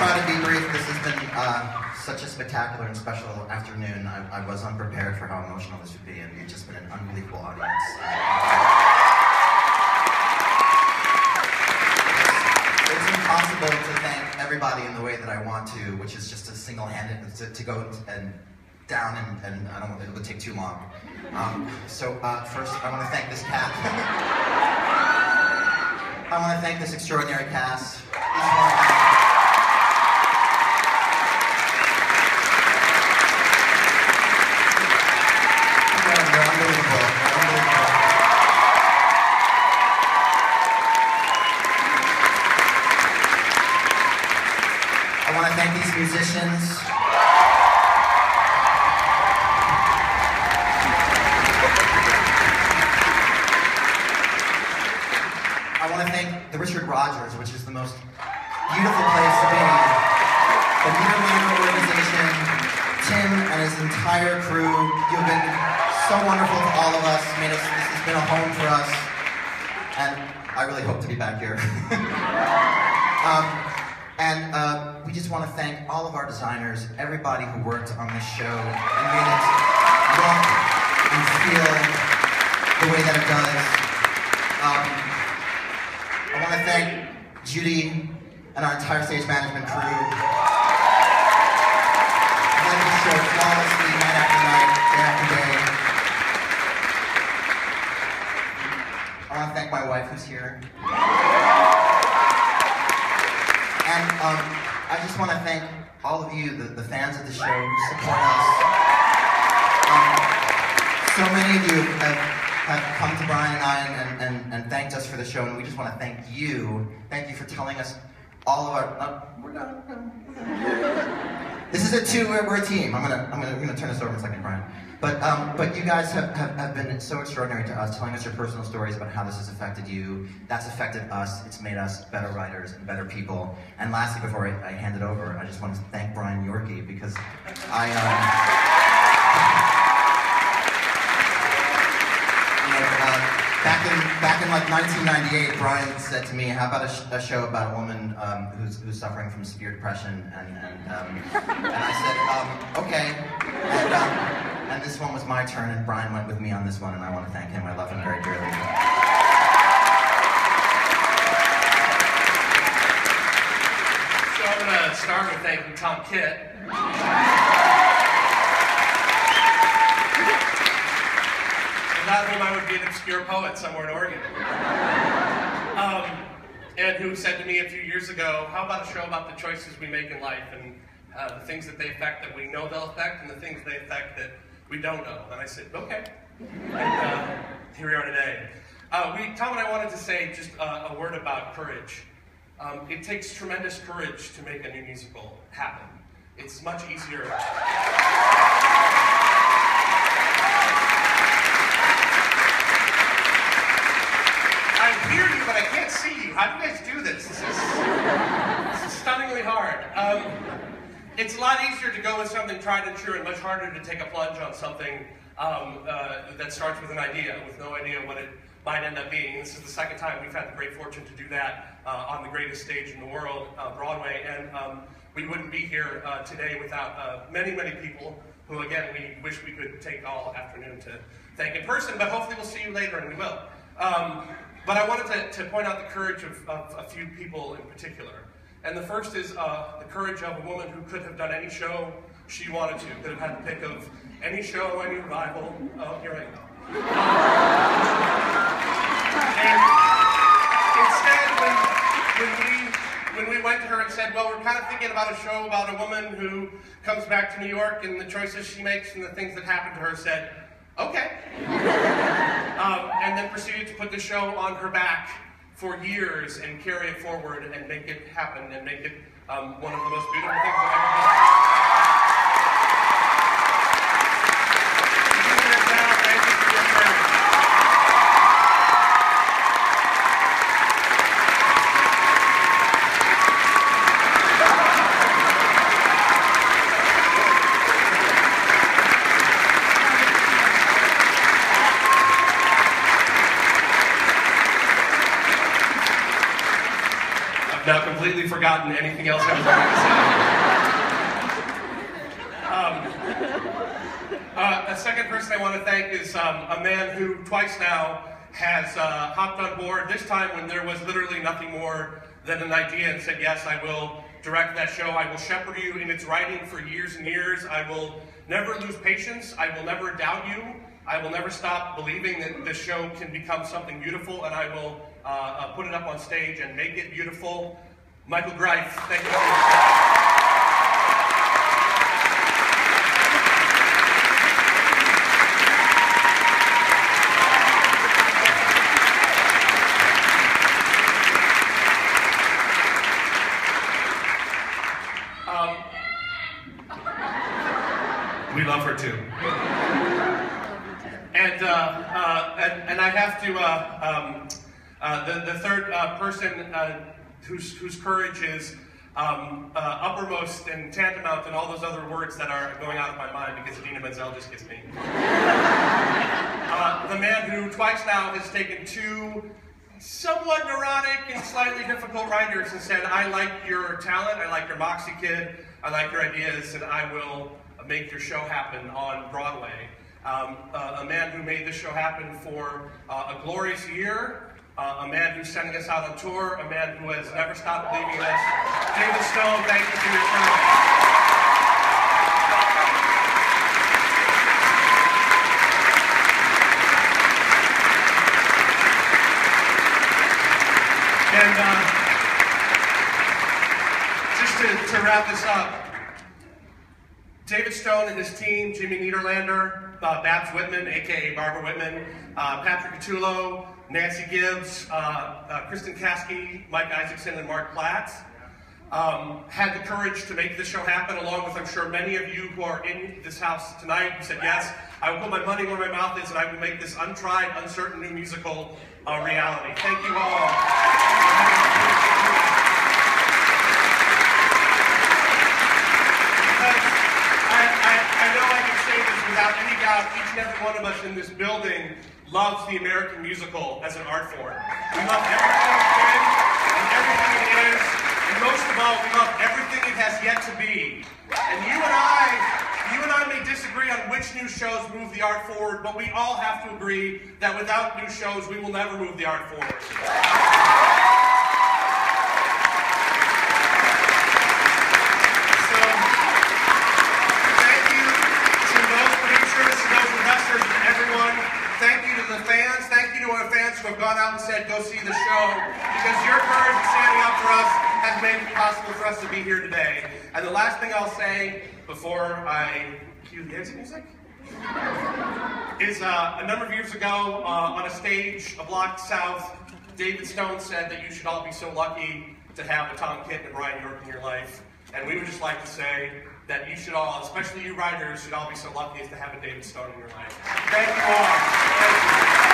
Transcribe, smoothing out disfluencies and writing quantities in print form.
try to be brief. This has been such a spectacular and special afternoon. I was unprepared for how emotional this would be, and you've just been an unbelievable audience. It's impossible to thank everybody in the way that I want to, which is just a single-handed, to go and down, and I don't want it to take too long. So first, I want to thank this cast. I want to thank this extraordinary cast. They're unbelievable. I want to thank these musicians. I want to thank the Richard Rogers, which is the most beautiful place to be. The Nederlander organization, Tim and his entire crew, you've been so wonderful to all of us. This has been a home for us, and I really hope to be back here. We just want to thank all of our designers, everybody who worked on this show and made it look and feel the way that it does. I want to thank Judy and our entire stage management crew. I led this show flawlessly night after night, day after day. I want to thank my wife who's here. And I just want to thank all of you, the fans of the show who support us. So many of you have come to Brian and I and thanked us for the show, and we just want to thank you. Thank you for telling us all of our. We're done. This is we're a team. I'm gonna turn this over in a second, Brian. But you guys have been so extraordinary to us, telling us your personal stories about how this has affected you. That's affected us. It's made us better writers and better people. And lastly, before I hand it over, I just want to thank Brian Yorkey, because back in like 1998, Brian said to me, "How about a show about a woman who's suffering from severe depression?" And I said, "Okay." And this one was my turn, and Brian went with me on this one, and I want to thank him. I love him very dearly. So I'm going to start with thanking Tom Kitt. Without whom I would be an obscure poet somewhere in Oregon. And who said to me a few years ago, "How about a show about the choices we make in life and the things that they affect that we know they'll affect and the things they affect that we don't know?" And I said, "Okay." And here we are today. Tom and I wanted to say just a word about courage. It takes tremendous courage to make a new musical happen. It's much easier. I hear you, but I can't see you. How do you guys do this? This is stunningly hard. It's a lot easier to go with something tried and true, and much harder to take a plunge on something that starts with an idea, with no idea what it might end up being. This is the second time we've had the great fortune to do that on the greatest stage in the world, Broadway, and we wouldn't be here today without many, many people who, again, we wish we could take all afternoon to thank in person, but hopefully we'll see you later, and we will. But I wanted to point out the courage of a few people in particular. And the first is the courage of a woman who could have done any show she wanted to, could have had the pick of any show, any revival. Oh, here I go. And instead, when we went to her and said, "Well, we're kind of thinking about a show about a woman who comes back to New York and the choices she makes and the things that happen to her," said, "Okay." And then proceeded to put the show on her back for years and carry it forward and make it happen and make it one of the most beautiful things I've ever done. Thank you for your courage. now completely forgotten anything else I was going to say. A second person I want to thank is a man who twice now has hopped on board, this time when there was literally nothing more than an idea, and said, yes, I will direct that show. I will shepherd you in its writing for years and years. I will never lose patience. I will never doubt you. I will never stop believing that this show can become something beautiful, and I will put it up on stage and make it beautiful. Michael Greif, thank you. We love her too. And I have to, the third person whose courage is uppermost and tantamount and all those other words that are going out of my mind because Idina Menzel just gets me. The man who twice now has taken two somewhat neurotic and slightly difficult writers and said, I like your talent, I like your moxie, kid, I like your ideas, and I will make your show happen on Broadway. A man who made this show happen for a glorious year, a man who's sending us out on tour, a man who has never stopped believing in us. David Stone, thank you for your time. And just to wrap this up, David Stone and his team, Jimmy Niederlander, Babs Whitman, aka Barbara Whitman, Patrick Catullo, Nancy Gibbs, Kristen Kasky, Mike Isaacson, and Mark Platts, had the courage to make this show happen, along with, I'm sure, many of you who are in this house tonight who said, yes, I will put my money where my mouth is and I will make this untried, uncertain new musical a reality. Thank you all. I know I can say this without any doubt, each and every one of us in this building loves the American musical as an art form. We love everything it's been and everything it is, and most of all, we love everything it has yet to be. And you and I may disagree on which new shows move the art forward, but we all have to agree that without new shows, we will never move the art forward. Thank you to the fans. Thank you to our fans who have gone out and said, go see the show. Because your courage in standing up for us has made it possible for us to be here today. And the last thing I'll say before I cue the exit music is a number of years ago on a stage a block south, David Stone said that you should all be so lucky to have a Tom Kitt and Brian Yorkey in your life. And we would just like to say that you should all, especially you writers, should all be so lucky as to have a David Stone in your life. Thank you all. Thank you.